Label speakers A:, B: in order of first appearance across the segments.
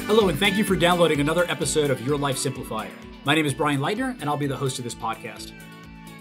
A: Hello, and thank you for downloading another episode of Your Life Simplified. My name is Brian Leitner, and I'll be the host of this podcast.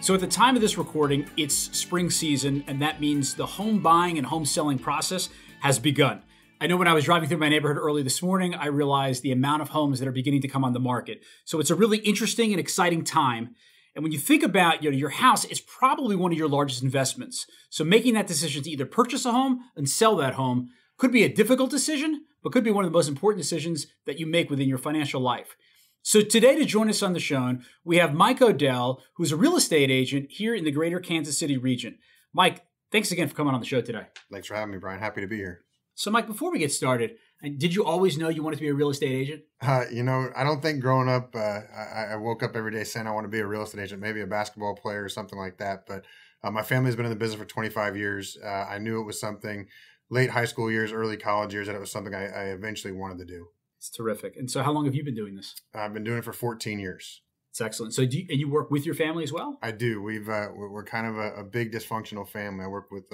A: So at the time of this recording, it's spring season, and that means the home buying and home selling process has begun. I know when I was driving through my neighborhood early this morning, I realized the amount of homes that are beginning to come on the market. So it's a really interesting and exciting time. And when you think about your house, it's probably one of your largest investments. So making that decision to either purchase a home and sell that home could be a difficult decision, but could be one of the most important decisions that you make within your financial life. So today, to join us on the show, we have Mike Odell, who's a real estate agent here in the greater Kansas City region. Mike, thanks again for coming on the show today.
B: Thanks for having me, Brian. Happy to be here.
A: So Mike, before we get started, did you always know you wanted to be a real estate agent?
B: I don't think growing up, I woke up every day saying I want to be a real estate agent, maybe a basketball player or something like that. But my family's been in the business for 25 years. I knew it was something late high school years, early college years, that it was something I eventually wanted to do.
A: It's terrific. And so how long have you been doing this?
B: I've been doing it for 14 years.
A: It's excellent. So and you work with your family as well?
B: I do. We're kind of a big dysfunctional family. I work with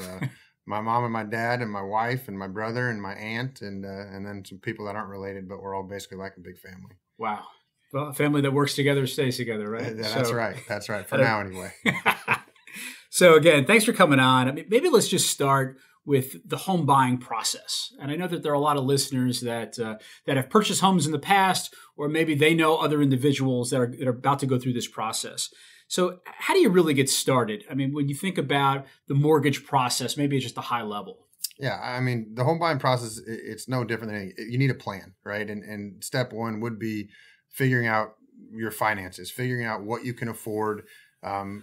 B: my mom and my dad and my wife and my brother and my aunt and then some people that aren't related, but we're all basically like a big family.
A: Wow. Well, a family that works together stays together, right?
B: That's right. That's right. For now, anyway.
A: So again, thanks for coming on. I mean, maybe let's just start with the home buying process. And I know that there are a lot of listeners that have purchased homes in the past, or maybe they know other individuals that are about to go through this process. So how do you really get started? I mean, when you think about the mortgage process, maybe it's just a high level.
B: Yeah, I mean, the home buying process, it's no different than you need a plan, right? And step one would be figuring out your finances, figuring out what you can afford,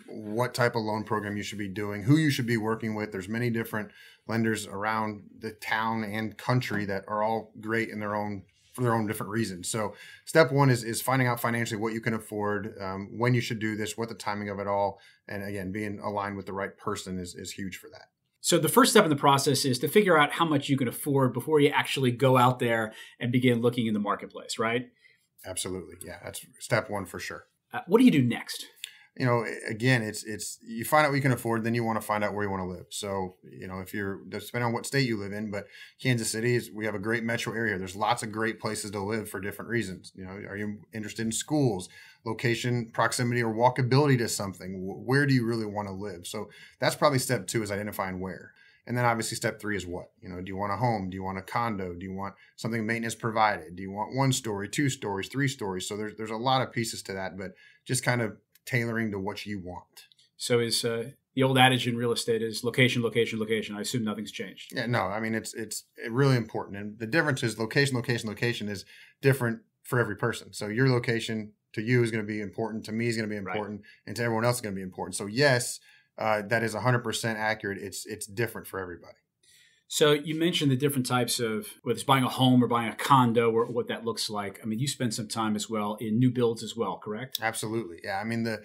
B: what type of loan program you should be doing, who you should be working with. There's many different lenders around the town and country that are all great in for their own different reasons. So step one is finding out financially what you can afford, when you should do this, what the timing of it all. And again, being aligned with the right person is huge for that.
A: So the first step in the process is to figure out how much you can afford before you actually go out there and begin looking in the marketplace, right?
B: Absolutely. Yeah, that's step one for sure.
A: What do you do next?
B: Again, it's you find out what you can afford, then you want to find out where you want to live. So, if you're, depending on what state you live in, but Kansas City we have a great metro area. There's lots of great places to live for different reasons. Are you interested in schools, location, proximity, or walkability to something? Where do you really want to live? So that's probably step two, is identifying where. And then obviously step three is what? Do you want a home? Do you want a condo? Do you want something maintenance provided? Do you want 1 story, 2 stories, 3 stories? So there's a lot of pieces to that, but just kind of tailoring to what you want.
A: So is the old adage in real estate is location, location, location. I assume nothing's changed.
B: Yeah, no, I mean, it's really important. And the difference is location, location, location is different for every person. So your location to you is going to be important, to me is going to be important, right, and to everyone else is going to be important. So yes, that is 100% accurate. It's different for everybody.
A: So you mentioned the different types of, whether it's buying a home or buying a condo or what that looks like. I mean, you spend some time as well in new builds as well, correct?
B: Absolutely. Yeah. I mean, the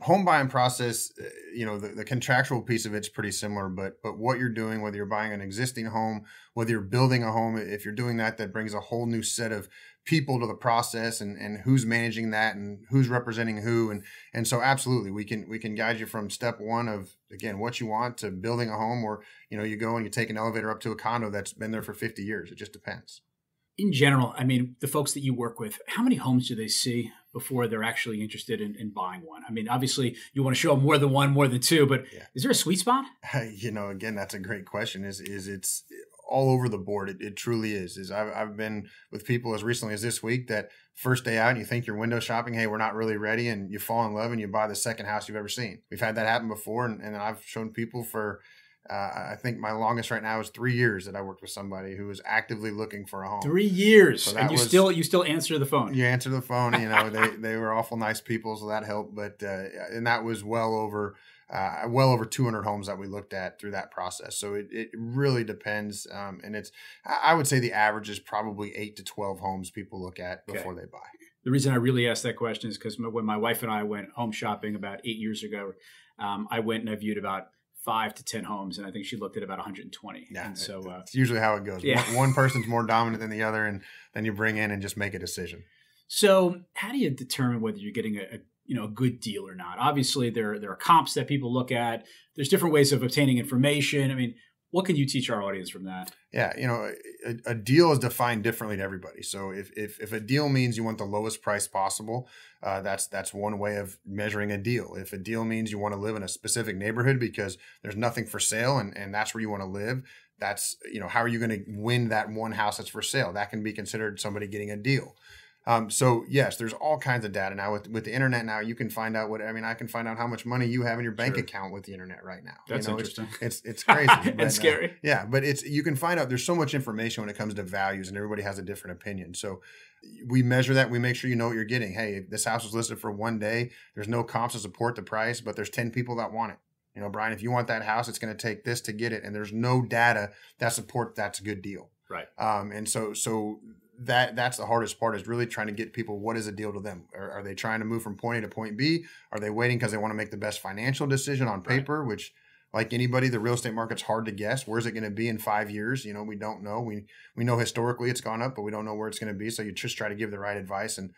B: home buying process, the contractual piece of it's pretty similar, but what you're doing, whether you're buying an existing home, whether you're building a home, if you're doing that brings a whole new set of people to the process and who's managing that and who's representing who. And so absolutely, we can guide you from step one of, again, what you want to building a home, or, you go and you take an elevator up to a condo that's been there for 50 years. It just depends.
A: In general, I mean, the folks that you work with, how many homes do they see before they're actually interested in buying one? I mean, obviously you want to show them more than one, more than two, but yeah, is there a sweet spot?
B: Again, that's a great question. Is it's all over the board. It truly is. I've been with people as recently as this week that first day out and you think you're window shopping, hey, we're not really ready, and you fall in love and you buy the second house you've ever seen. We've had that happen before, and I've shown people for I think my longest right now is 3 years that I worked with somebody who was actively looking for a home.
A: 3 years, so and you still answer the phone.
B: You answer the phone. They were awful nice people, so that helped. But and that was well over 200 homes that we looked at through that process. So it really depends, and I would say the average is probably 8 to 12 homes people look at before they buy. The
A: reason I really asked that question is because when my wife and I went home shopping about 8 years ago, I went and I viewed about 5 to 10 homes, and I think she looked at about 120.
B: Yeah,
A: and so
B: it's usually how it goes.
A: Yeah.
B: One person's more dominant than the other, and then you bring in and just make a decision.
A: So how do you determine whether you're getting a good deal or not? Obviously, there are comps that people look at. There's different ways of obtaining information. I mean, What can you teach our audience from that?
B: Yeah, a deal is defined differently to everybody. So if a deal means you want the lowest price possible, that's one way of measuring a deal. If a deal means you want to live in a specific neighborhood because there's nothing for sale and that's where you want to live, that's, how are you going to win that one house that's for sale? That can be considered somebody getting a deal. So yes, there's all kinds of data now with the internet. Now you can find out I can find out how much money you have in your bank account with the internet right now.
A: That's interesting.
B: It's crazy.
A: And scary.
B: Yeah. But you can find out there's so much information when it comes to values and everybody has a different opinion. So we measure that. We make sure you know what you're getting. Hey, if this house was listed for one day, there's no comps to support the price, but there's 10 people that want it. Brian, if you want that house, it's going to take this to get it. And there's no data that support that's a good deal.
A: Right.
B: And so that's the hardest part, is really trying to get people, what is a deal to them? Are they trying to move from point A to point B? Are they waiting because they want to make the best financial decision on paper, which, like anybody, the real estate market's hard to guess. Where's it going to be in 5 years? We don't know. We know historically it's gone up, but we don't know where it's going to be. So you just try to give the right advice. And,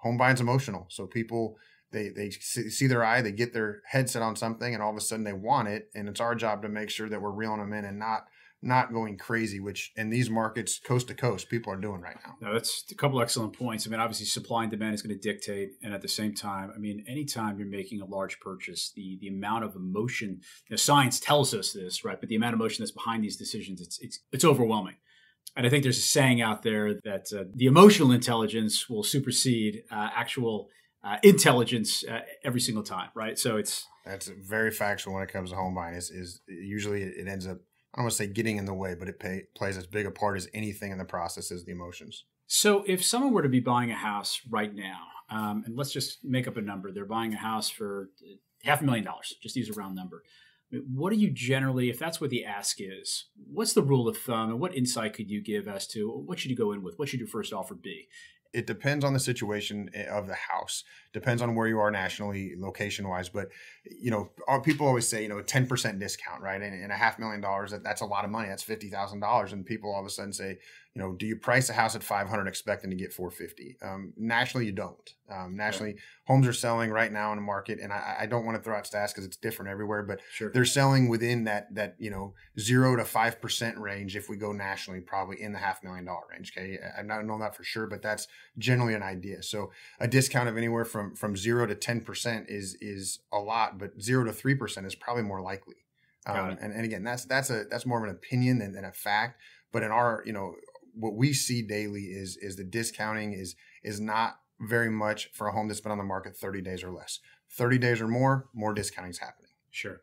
B: home buying's emotional. So people, they see their eye, they get their head set on something, and all of a sudden they want it. And it's our job to make sure that we're reeling them in and not going crazy, which in these markets, coast to coast, people are doing right now.
A: No, that's a couple excellent points. I mean, obviously supply and demand is going to dictate. And at the same time, anytime you're making a large purchase, the amount of emotion, science tells us this, right? But the amount of emotion that's behind these decisions, it's overwhelming. And I think there's a saying out there that the emotional intelligence will supersede actual intelligence every single time, right? So
B: that's very factual when it comes to home buying. Is usually it ends up, I don't want to say getting in the way, but it plays as big a part as anything in the process as the emotions.
A: So if someone were to be buying a house right now, and let's just make up a number, they're buying a house for $500,000, just use a round number. What do you generally, if that's what the ask is, what's the rule of thumb, and what insight could you give as to what should you go in with? What should your first offer be?
B: It depends on the situation of the house. Depends on where you are nationally, location-wise. But, people always say, a 10% discount, right? And $500,000, that's a lot of money. That's $50,000. And people all of a sudden say, do you price a house at $500 expecting to get $450? Nationally, you don't. Nationally, homes are selling right now in the market. And I don't want to throw out stats because it's different everywhere, but they're selling within that 0 to 5% range. If we go nationally, probably in the $500,000 range. Okay. I don't know that for sure, but that's generally an idea. So a discount of anywhere from 0 to 10% is a lot, but 0 to 3% is probably more likely. And again, that's more of an opinion than a fact. But in our, what we see daily is the discounting is not very much for a home that's been on the market 30 days or less. 30 days or more discounting is happening.
A: Sure.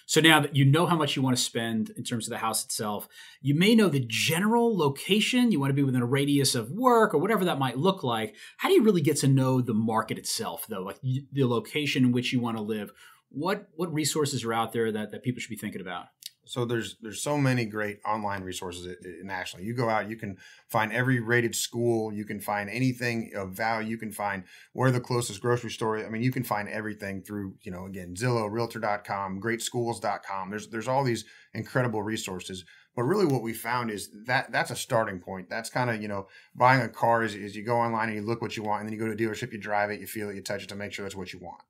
A: So now that you know how much you want to spend in terms of the house itself, you may know the general location. You want to be within a radius of work or whatever that might look like. How do you really get to know the market itself, though? Like the location in which you want to live? What resources are out there that people should be thinking about?
B: So there's so many great online resources nationally. You go out, you can find every rated school. You can find anything of value. You can find where the closest grocery store. You can find everything through, again, Zillow, Realtor.com, GreatSchools.com. There's all these incredible resources. But really what we found is that's a starting point. That's kind of, buying a car is you go online and you look what you want, and then you go to a dealership, you drive it, you feel it, you touch it to make sure that's what you want,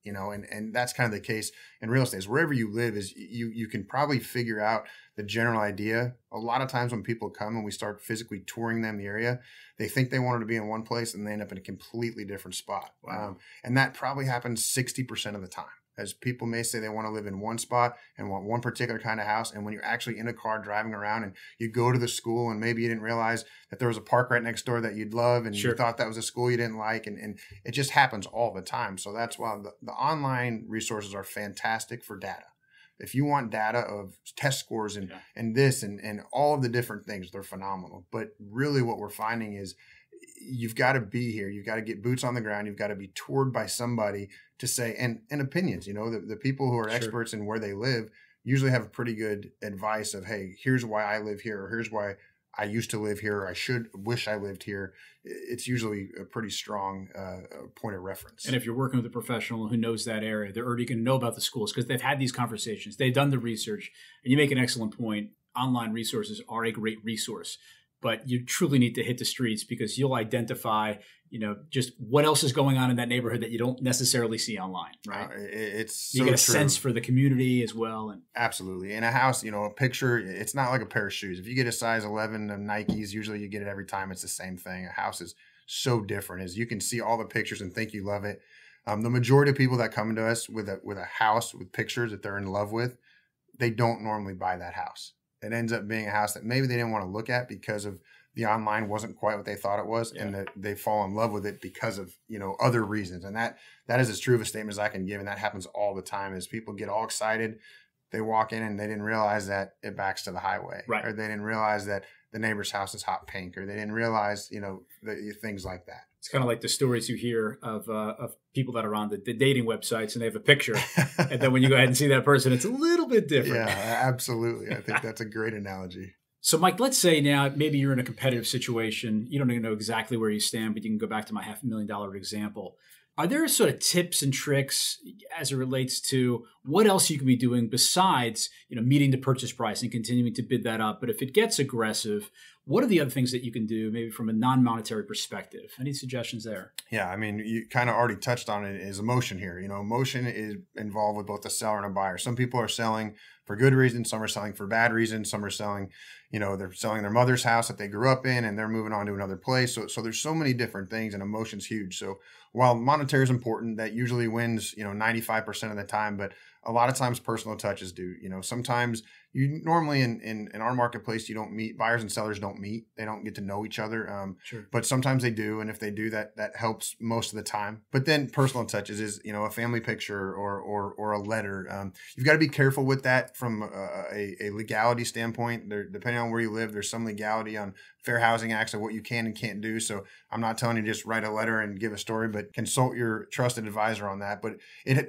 B: and that's kind of the case in real estate. Is wherever you live is you can probably figure out the general idea. A lot of times when people come and we start physically touring them the area, they think they wanted to be in one place and they end up in a completely different spot.
A: Wow.
B: And that probably happens 60% of the time. As people may say they want to live in one spot and want one particular kind of house. And when you're actually in a car driving around and you go to the school and maybe you didn't realize that there was a park right next door that you'd love and you thought that was a school you didn't like. And it just happens all the time. So that's why the online resources are fantastic for data. If you want data of test scores and this and all of the different things, they're phenomenal. But really what we're finding is you've got to be here. You've got to get boots on the ground. You've got to be toured by somebody to say, and opinions, the people who are experts in where they live usually have pretty good advice of, hey, here's why I live here, or here's why I used to live here, or I wish I lived here. It's usually a pretty strong point of reference.
A: And if you're working with a professional who knows that area, they're already going to know about the schools because they've had these conversations. They've done the research, and you make an excellent point. Online resources are a great resource. but you truly need to hit the streets because you'll identify, just what else is going on in that neighborhood that you don't necessarily see online, right?
B: It's so
A: you get a
B: true.
A: sense for the community as well. And
B: absolutely. In a house, a picture, it's not like a pair of shoes. If you get a size 11 of Nikes, usually you get it every time. It's the same thing. A house is so different as you can see all the pictures and think you love it. The majority of people that come to us with a house with pictures that they're in love with, they don't normally buy that house. It ends up being a house that maybe they didn't want to look at because of the online wasn't quite what they thought it was, and that they fall in love with it because of other reasons. And that is as true of a statement as I can give, and that happens all the time. Is people get all excited, they walk in and they didn't realize that it backs to the highway,
A: right?
B: Or they didn't realize that the neighbor's house is hot pink, or they didn't realize the things like that.
A: It's kind of like the stories you hear of people that are on the dating websites and they have a picture. And then when you go ahead and see that person, it's a little bit different.
B: Yeah, absolutely. I think that's a great analogy.
A: So, Mike, let's say now maybe you're in a competitive situation. You don't even know exactly where you stand, but you can go back to my $500,000 example. Are there sort of tips and tricks as it relates to what else you can be doing besides, meeting the purchase price and continuing to bid that up? But if it gets aggressive, what are the other things that you can do maybe from a non-monetary perspective? Any suggestions there?
B: Yeah, I mean, you kind of already touched on it, is emotion here. Emotion is involved with both the seller and a buyer. Some people are selling for good reasons. Some are selling for bad reasons. Some are selling, they're selling their mother's house that they grew up in and they're moving on to another place. So there's so many different things, and emotion's huge. So while monetary is important, that usually wins, 95% of the time, but a lot of times personal touches do. Sometimes you normally in our marketplace, you don't meet, buyers and sellers don't meet. They don't get to know each other.
A: Sure.
B: But sometimes they do. And if they do, that helps most of the time. But then personal touches is, a family picture or a letter. You've got to be careful with that from a legality standpoint. Depending on where you live, there's some legality on Fair Housing Acts of what you can and can't do. So I'm not telling you just write a letter and give a story, but consult your trusted advisor on that. But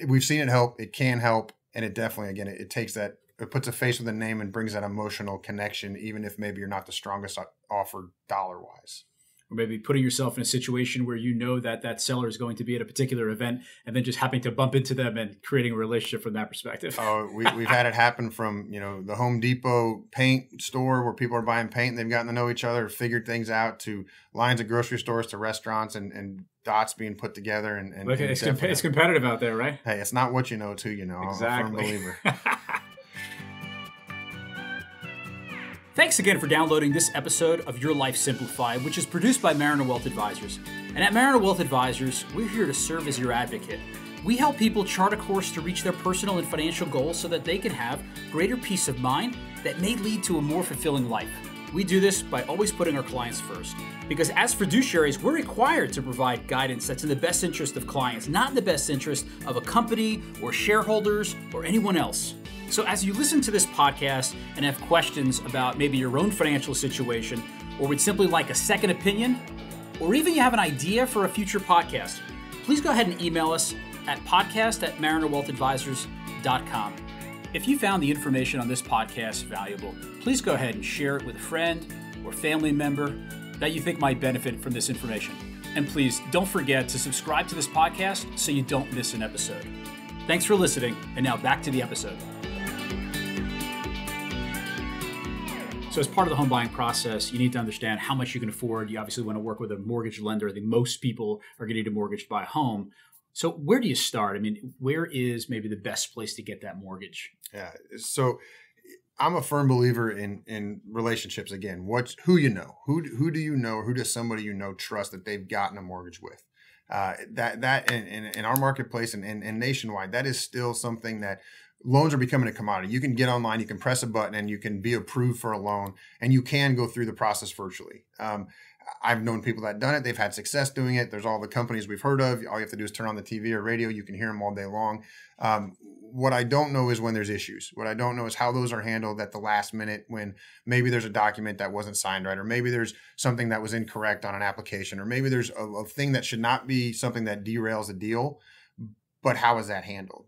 B: we've seen it help. It can help. And it definitely, again, it takes that, it puts a face with a name and brings that emotional connection, even if maybe you're not the strongest offer dollar-wise.
A: Or maybe putting yourself in a situation where that seller is going to be at a particular event and then just happening to bump into them and creating a relationship from that perspective.
B: Oh, we've had it happen from, the Home Depot paint store where people are buying paint and they've gotten to know each other, figured things out, to lines of grocery stores, to restaurants, and dots being put together. And
A: look, it's competitive out there, right?
B: Hey, it's not what you know, it's who you know.
A: Exactly.
B: I'm a firm believer.
A: Thanks again for downloading this episode of Your Life Simplified, which is produced by Mariner Wealth Advisors. And at Mariner Wealth Advisors, we're here to serve as your advocate. We help people chart a course to reach their personal and financial goals so that they can have greater peace of mind that may lead to a more fulfilling life. We do this by always putting our clients first. Because as fiduciaries, we're required to provide guidance that's in the best interest of clients, not in the best interest of a company or shareholders or anyone else. So as you listen to this podcast and have questions about maybe your own financial situation, or would simply like a second opinion, or even you have an idea for a future podcast, please go ahead and email us at podcast@marinerwealthadvisors.com. If you found the information on this podcast valuable, please go ahead and share it with a friend or family member that you think might benefit from this information. And please don't forget to subscribe to this podcast so you don't miss an episode. Thanks for listening, and now back to the episode. So as part of the home buying process, you need to understand how much you can afford. You obviously want to work with a mortgage lender. I think most people are going to need a mortgage to buy a home. So where do you start? I mean, where is maybe the best place to get that mortgage?
B: Yeah. So I'm a firm believer in relationships. Again, who you know, who do you know, or who does somebody you know trust that they've gotten a mortgage with? That in our marketplace and nationwide, that is still something that loans are becoming a commodity. You can get online, you can press a button, and you can be approved for a loan, and you can go through the process virtually. I've known people that have done it. They've had success doing it. There's all the companies we've heard of. All you have to do is turn on the TV or radio. You can hear them all day long. What I don't know is when there's issues. What I don't know is how those are handled at the last minute when maybe there's a document that wasn't signed right, or maybe there's something that was incorrect on an application, or maybe there's a thing that should not be something that derails a deal. But how is that handled?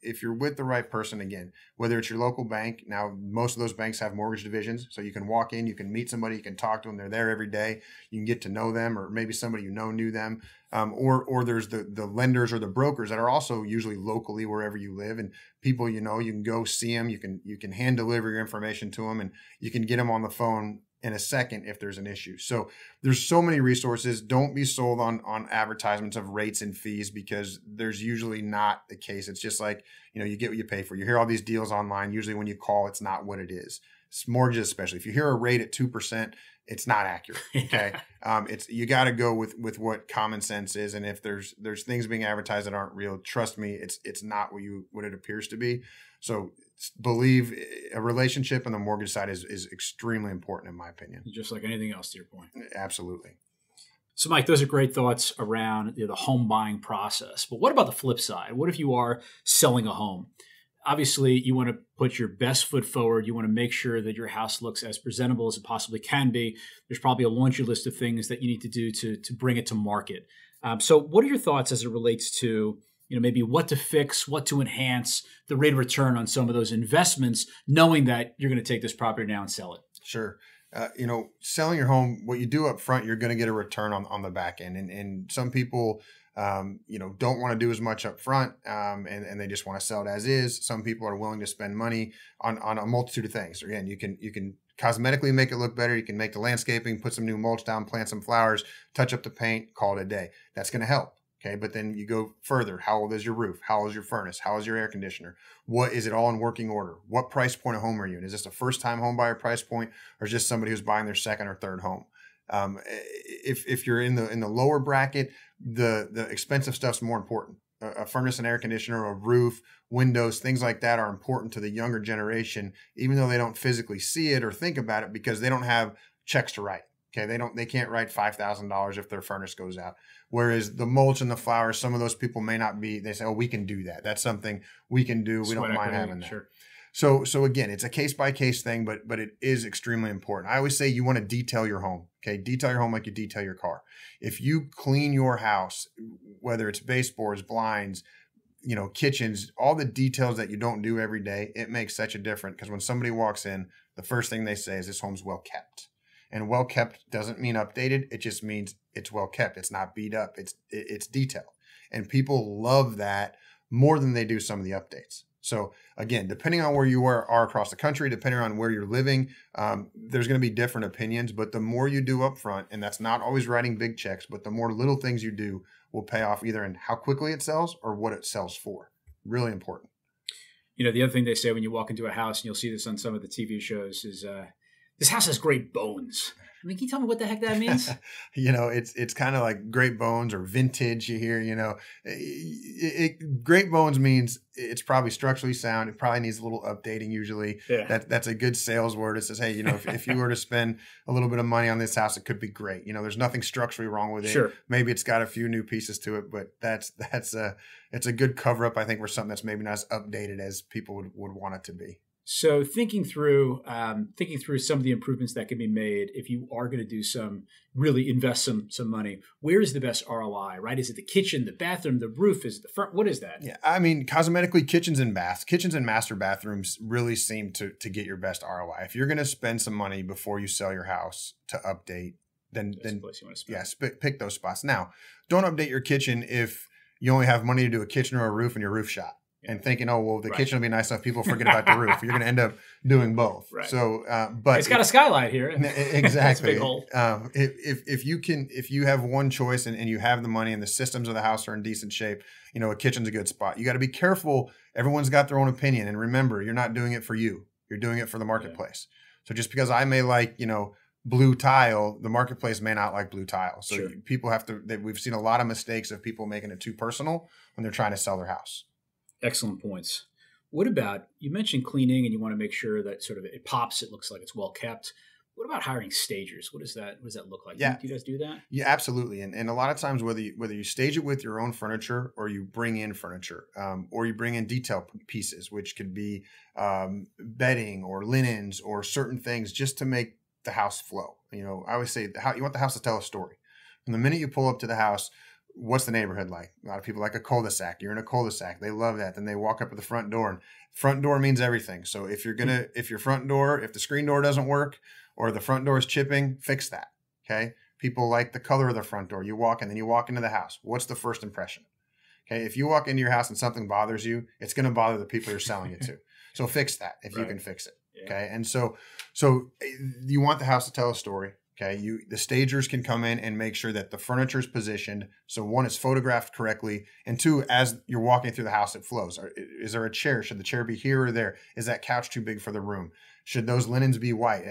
B: If you're with the right person, again, whether it's your local bank, now most of those banks have mortgage divisions, so you can walk in, you can meet somebody, you can talk to them, they're there every day, you can get to know them, or maybe somebody you know knew them, or there's the lenders or the brokers that are also usually locally wherever you live, and people you know, you can go see them, you can hand deliver your information to them, and you can get them on the phone in a second if there's an issue. So there's so many resources. Don't be sold on advertisements of rates and fees, because there's usually not the case. It's just like, you get what you pay for. You hear all these deals online. Usually when you call, it's not what it is. It's mortgages, especially. If you hear a rate at 2%, it's not accurate. Okay. You got to go with what common sense is. And if there's things being advertised that aren't real, trust me, it's not what it appears to be. So believe a relationship on the mortgage side is extremely important, in my opinion.
A: Just like anything else, to your point.
B: Absolutely.
A: So, Mike, those are great thoughts around the home buying process. But what about the flip side? What if you are selling a home? Obviously, you want to put your best foot forward. You want to make sure that your house looks as presentable as it possibly can be. There's probably a laundry list of things that you need to do to bring it to market. So what are your thoughts as it relates to maybe what to fix, what to enhance, the rate of return on some of those investments, knowing that you're going to take this property now and sell it?
B: Sure. Selling your home, what you do up front, you're going to get a return on the back end. And some people, don't want to do as much up front, and they just want to sell it as is. Some people are willing to spend money on a multitude of things. Again, you can cosmetically make it look better. You can make the landscaping, put some new mulch down, plant some flowers, touch up the paint, call it a day. That's going to help. Okay. But then you go further. How old is your roof? How old is your furnace? How is your air conditioner? What is it all in working order? What price point of home are you in? Is this a first time home buyer price point, or is just somebody who's buying their second or third home? If you're in the lower bracket, the expensive stuff's more important. A furnace and air conditioner, a roof, windows, things like that are important to the younger generation, even though they don't physically see it or think about it, because they don't have checks to write. Okay, they can't write $5,000 if their furnace goes out. Whereas the mulch and the flowers, some of those people may not be. They say, "Oh, we can do that. That's something we can do. We don't mind having that."
A: Sure.
B: So again, it's a case by case thing, but it is extremely important. I always say you want to detail your home. Okay, detail your home like you detail your car. If you clean your house, whether it's baseboards, blinds, kitchens, all the details that you don't do every day, it makes such a difference. Because when somebody walks in, the first thing they say is, "This home's well kept." And well kept doesn't mean updated. It just means it's well kept. It's not beat up. It's detailed. And people love that more than they do some of the updates. So again, depending on where you are across the country, depending on where you're living, there's going to be different opinions. But the more you do up front, and that's not always writing big checks, but the more little things you do will pay off either in how quickly it sells or what it sells for. Really important.
A: The other thing they say when you walk into a house, and you'll see this on some of the TV shows, is this house has great bones. I mean, can you tell me what the heck that means?
B: It's kind of like great bones or vintage. You hear, great bones means it's probably structurally sound. It probably needs a little updating. Usually, that's a good sales word. It says, "Hey, if you were to spend a little bit of money on this house, it could be great. There's nothing structurally wrong with it.
A: Sure.
B: Maybe it's got a few new pieces to it, but it's a good cover up, I think, for something that's maybe not as updated as people would want it to be."
A: So thinking through some of the improvements that can be made if you are going to really invest some money, where is the best ROI, right? Is it the kitchen, the bathroom, the roof? Is it the front? What is that?
B: Yeah, I mean, cosmetically, kitchens and master bathrooms really seem to get your best ROI. If you're going to spend some money before you sell your house to update, then
A: the place you want to spend.
B: Yeah, pick those spots. Now, don't update your kitchen if you only have money to do a kitchen or a roof and your roof shot. And thinking, "Oh, well, the kitchen will be nice enough. People forget about the roof." You're going to end up doing both.
A: Right.
B: So, but
A: it's got a skylight here.
B: Exactly.
A: Big hole.
B: If you have one choice and you have the money and the systems of the house are in decent shape, a kitchen's a good spot. You got to be careful. Everyone's got their own opinion, and remember, you're not doing it for you. You're doing it for the marketplace. Yeah. So just because I may like, blue tile, the marketplace may not like blue tile. So sure. People we've seen a lot of mistakes of people making it too personal when they're trying to sell their house.
A: Excellent points. What about, you mentioned cleaning and you want to make sure that sort of it pops, it looks like it's well kept. What about hiring stagers? What does that look like?
B: Yeah.
A: Do you guys do that?
B: Yeah, absolutely. And a lot of times, whether you stage it with your own furniture or you bring in furniture, or you bring in detail pieces, which could be bedding or linens or certain things just to make the house flow. I always say you want the house to tell a story. From the minute you pull up to the house, what's the neighborhood like? A lot of people like a cul-de-sac. You're in a cul-de-sac. They love that. Then they walk up to the front door, and front door means everything. So if your front door, if the screen door doesn't work or the front door is chipping, fix that. Okay. People like the color of the front door. You walk in, then you walk into the house. What's the first impression? Okay. If you walk into your house and something bothers you, it's going to bother the people you're selling it to. So fix that if you can fix it. Okay. And so you want the house to tell a story. Okay. The stagers can come in and make sure that the furniture is positioned. So one, it's photographed correctly. And two, as you're walking through the house, it flows. Is there a chair? Should the chair be here or there? Is that couch too big for the room? Should those linens be white?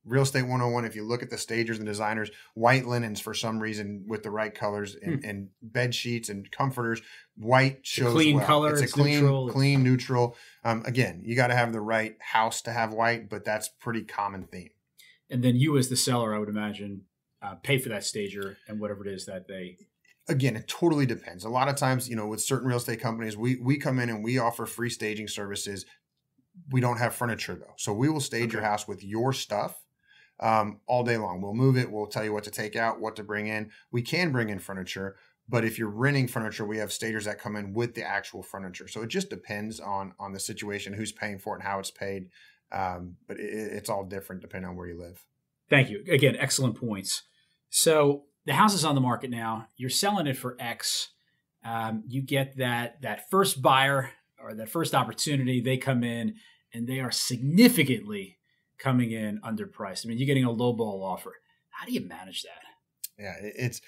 B: Real Estate 101, if you look at the stagers and designers, white linens for some reason with the right colors and bed sheets and comforters, white shows
A: clean
B: well.
A: color.
B: It's a clean, neutral. Again, you got to have the right house to have white, but that's pretty common theme.
A: And then you as the seller, I would imagine, pay for that stager and whatever it is that they...
B: Again, it totally depends. A lot of times, with certain real estate companies, we come in and we offer free staging services. We don't have furniture though. So we will stage your house with your stuff all day long. We'll move it. We'll tell you what to take out, what to bring in. We can bring in furniture, but if you're renting furniture, we have stagers that come in with the actual furniture. So it just depends on the situation, who's paying for it and how it's paid. But it's all different depending on where you live.
A: Thank you. Again, excellent points. So the house is on the market now. You're selling it for X. You get that first buyer or that first opportunity. They come in and they are significantly coming in underpriced. I mean, you're getting a lowball offer. How do you manage that?
B: Yeah, it's,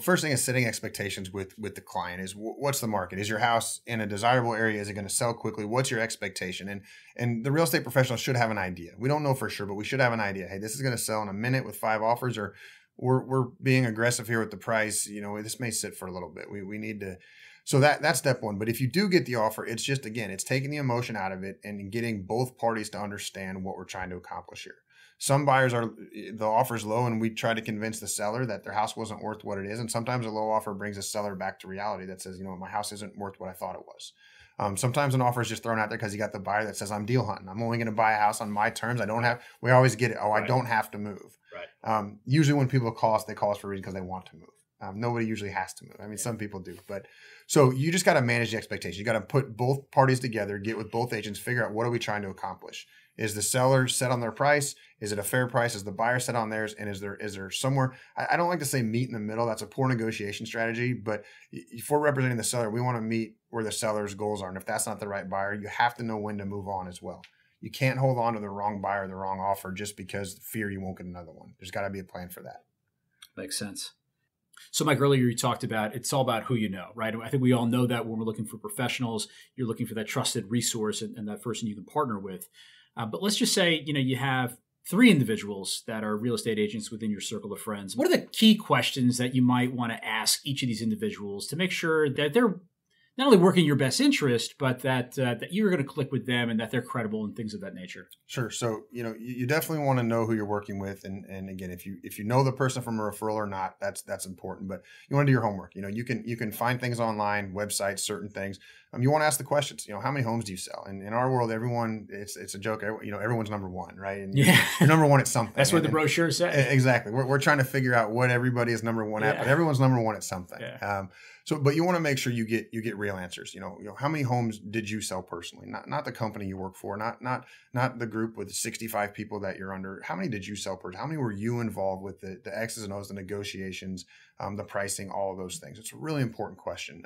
B: first thing is setting expectations with the client is what's the market? Is your house in a desirable area? Is it going to sell quickly? What's your expectation? And the real estate professional should have an idea. We don't know for sure, but we should have an idea. Hey, this is going to sell in a minute with 5 offers, or we're being aggressive here with the price. This may sit for a little bit. We need to. So that's step one. But if you do get the offer, it's just, again, it's taking the emotion out of it and getting both parties to understand what we're trying to accomplish here. Some buyers the offer's low and we try to convince the seller that their house wasn't worth what it is. And sometimes a low offer brings a seller back to reality that says, my house isn't worth what I thought it was. Sometimes an offer is just thrown out there because you got the buyer that says, I'm deal hunting. I'm only going to buy a house on my terms. We always get it. Oh, I don't have to move.
A: Right.
B: Usually when people call us, they call us for a reason because they want to move. Nobody usually has to move. I mean, some people do, but so you just got to manage the expectations. You got to put both parties together, get with both agents, figure out what are we trying to accomplish. Is the seller set on their price? Is it a fair price? Is the buyer set on theirs? And is there somewhere, I don't like to say meet in the middle. That's a poor negotiation strategy, but if we're representing the seller, we want to meet where the seller's goals are. And if that's not the right buyer, you have to know when to move on as well. You can't hold on to the wrong buyer, the wrong offer, just because fear you won't get another one. There's got to be a plan for that.
A: Makes sense. So, Mike, earlier you talked about it's all about who you know, right? I think we all know that when we're looking for professionals, you're looking for that trusted resource and that person you can partner with. But let's just say, you have 3 individuals that are real estate agents within your circle of friends. What are the key questions that you might want to ask each of these individuals to make sure that they're not only working your best interest, but that you're going to click with them and that they're credible and things of that nature?
B: Sure. So, you definitely want to know who you're working with. And again, if you know the person from a referral or not, that's important, but you want to do your homework. You can find things online, websites, certain things. You want to ask the questions, how many homes do you sell? And in our world, everyone, it's a joke. Everyone's number one, right? And you're number one at something.
A: That's what the brochure says.
B: Exactly. We're trying to figure out what everybody is number one at, but everyone's number one at something. Yeah. But you want to make sure you get real answers. How many homes did you sell personally? Not the company you work for, not the group with 65 people that you're under. How many did you sell personally? How many were you involved with the X's and O's, the negotiations, the pricing, all of those things? It's a really important question.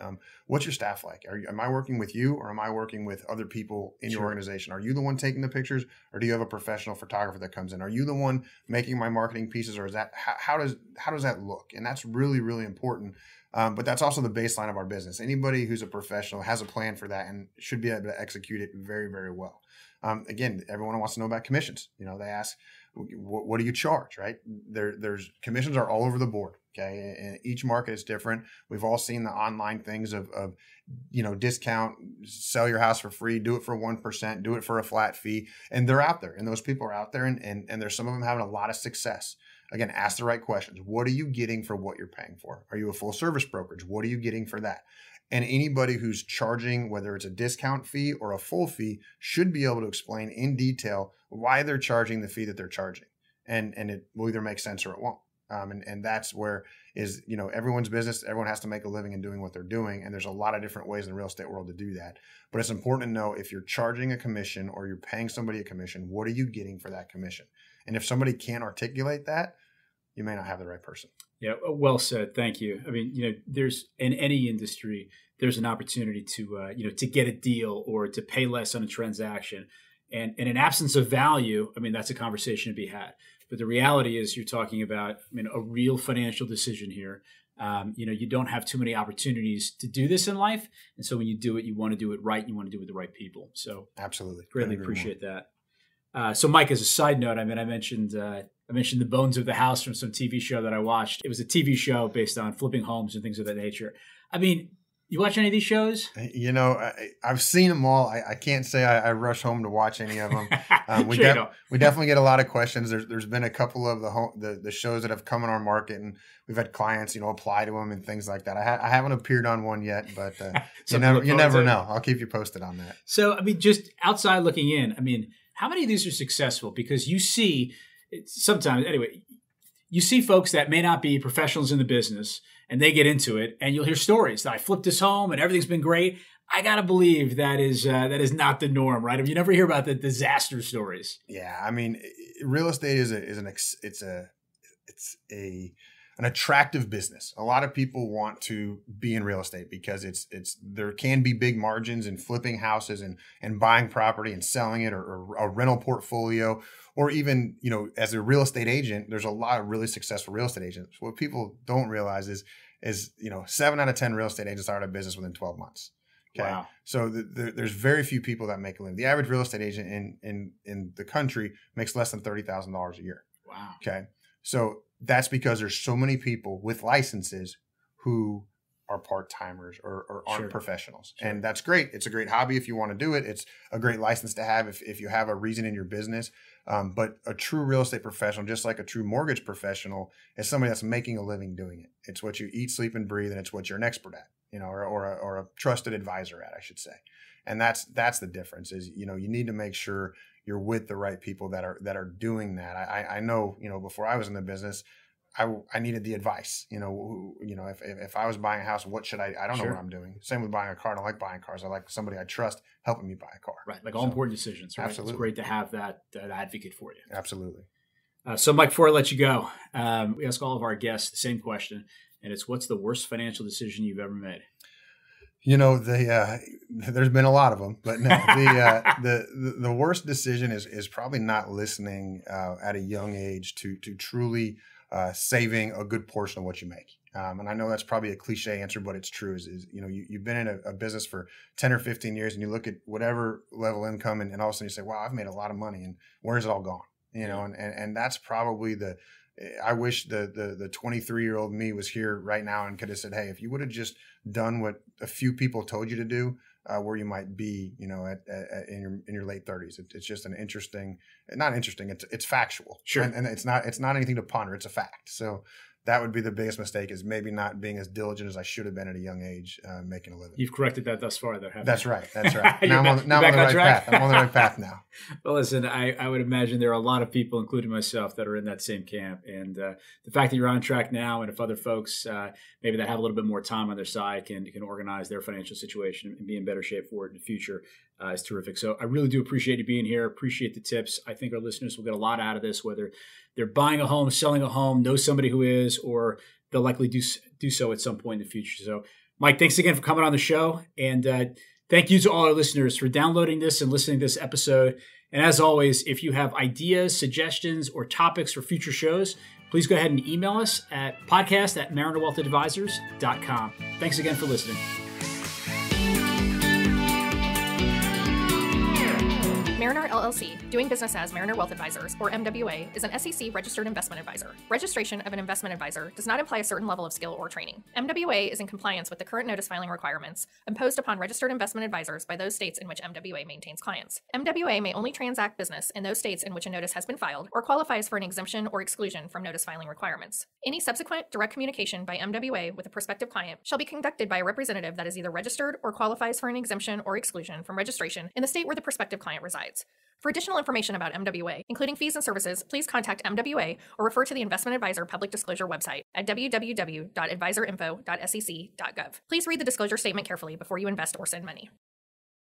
B: What's your staff like? Am I working with you or am I working with other people in your organization? Are you the one taking the pictures or do you have a professional photographer that comes in? Are you the one making my marketing pieces or is that, how does that look? And that's really, really important. But that's also the baseline of our business. Anybody who's a professional has a plan for that and should be able to execute it very, very well. Again, everyone wants to know about commissions. They ask, what do you charge, right? There's commissions are all over the board. Okay. And each market is different. We've all seen the online things of discount, sell your house for free, do it for 1%, do it for a flat fee. And they're out there and those people are out there and there's some of them having a lot of success. Again, ask the right questions. What are you getting for what you're paying for? Are you a full service brokerage? What are you getting for that? And anybody who's charging, whether it's a discount fee or a full fee, should be able to explain in detail why they're charging the fee that they're charging. And it will either make sense or it won't. And that's where is, everyone's business, everyone has to make a living in doing what they're doing. And there's a lot of different ways in the real estate world to do that. But it's important to know if you're charging a commission or you're paying somebody a commission, what are you getting for that commission? And if somebody can't articulate that, you may not have the right person.
A: Yeah, well said. Thank you. I mean, there's in any industry, there's an opportunity to, to get a deal or to pay less on a transaction. And in an absence of value, I mean, that's a conversation to be had. But the reality is you're talking about, I mean, a real financial decision here. You don't have too many opportunities to do this in life. And so when you do it, you want to do it right. And you want to do it with the right people. So
B: absolutely.
A: Greatly appreciate that. So Mike, as a side note, I mean, I mentioned the bones of the house from some TV show that I watched. It was a TV show based on flipping homes and things of that nature. I mean, you watch any of these shows?
B: I've seen them all. I can't say I rush home to watch any of them. We
A: we
B: definitely get a lot of questions. There's been a couple of the shows that have come in our market, and we've had clients, apply to them and things like that. I haven't appeared on one yet, but you never know. I'll keep you posted on that.
A: So, I mean, just outside looking in, I mean, how many of these are successful? Because you see sometimes, anyway, you see folks that may not be professionals in the business, and they get into it, and you'll hear stories that I flipped this home and everything's been great. I gotta believe that is not the norm, right? I mean, you never hear about the disaster stories.
B: Yeah, I mean, real estate is an attractive business. A lot of people want to be in real estate because there can be big margins in flipping houses and buying property and selling it, or a rental portfolio, or even, as a real estate agent, there's a lot of really successful real estate agents. What people don't realize is 7 out of 10 real estate agents start a business within 12 months. Okay.
A: Wow.
B: So there's very few people that make a living. The average real estate agent in the country makes less than $30,000 a year.
A: Wow.
B: Okay. So that's because there's so many people with licenses who are part-timers or aren't professionals. Sure. And that's great. It's a great hobby if you want to do it. It's a great license to have if you have a reason in your business. But a true real estate professional, just like a true mortgage professional, is somebody that's making a living doing it. It's what you eat, sleep, and breathe, and it's what you're an expert at, or a trusted advisor at, I should say. And that's the difference is, you need to make sure you're with the right people that are doing that. I know, before I was in the business, I needed the advice, if I was buying a house, what should I don't know what I'm doing. Same with buying a car. I don't like buying cars. I like somebody I trust helping me buy a car.
A: Right. Like all important decisions, right?
B: Absolutely.
A: It's great to have that advocate for you.
B: Absolutely.
A: So Mike, before I let you go, we ask all of our guests the same question, and it's, what's the worst financial decision you've ever made?
B: There's been a lot of them, but no, the worst decision is probably not listening at a young age to truly saving a good portion of what you make. And I know that's probably a cliche answer, but it's true. You've been in a business for 10 or 15 years, and you look at whatever level income, and all of a sudden you say, wow, I've made a lot of money, and where's it all gone? And that's probably I wish the 23-year-old me was here right now and could have said, hey, if you would have just done what a few people told you to do, where you might be, in your late 30s. It's just it's factual.
A: Sure.
B: And it's not anything to ponder. It's a fact. So that would be the biggest mistake, is maybe not being as diligent as I should have been at a young age, making a living.
A: You've corrected that thus far, though, haven't you?
B: That's right. Now I'm on the right path. I'm on the right path now.
A: Well, listen, I would imagine there are a lot of people, including myself, that are in that same camp. And the fact that you're on track now, and if other folks maybe that have a little bit more time on their side can organize their financial situation and be in better shape for it in the future is terrific. So I really do appreciate you being here. Appreciate the tips. I think our listeners will get a lot out of this, whether they're buying a home, selling a home, know somebody who is, or they'll likely do so at some point in the future. So, Mike, thanks again for coming on the show. And thank you to all our listeners for downloading this and listening to this episode. And as always, if you have ideas, suggestions, or topics for future shows, please go ahead and email us at podcast@marinerwealthadvisors.com. Thanks again for listening.
C: Mariner LLC, doing business as Mariner Wealth Advisors, or MWA, is an SEC registered investment advisor. Registration of an investment advisor does not imply a certain level of skill or training. MWA is in compliance with the current notice filing requirements imposed upon registered investment advisors by those states in which MWA maintains clients. MWA may only transact business in those states in which a notice has been filed or qualifies for an exemption or exclusion from notice filing requirements. Any subsequent direct communication by MWA with a prospective client shall be conducted by a representative that is either registered or qualifies for an exemption or exclusion from registration in the state where the prospective client resides. For additional information about MWA, including fees and services, please contact MWA or refer to the Investment Advisor Public Disclosure website at www.advisorinfo.sec.gov. Please read the disclosure statement carefully before you invest or send money.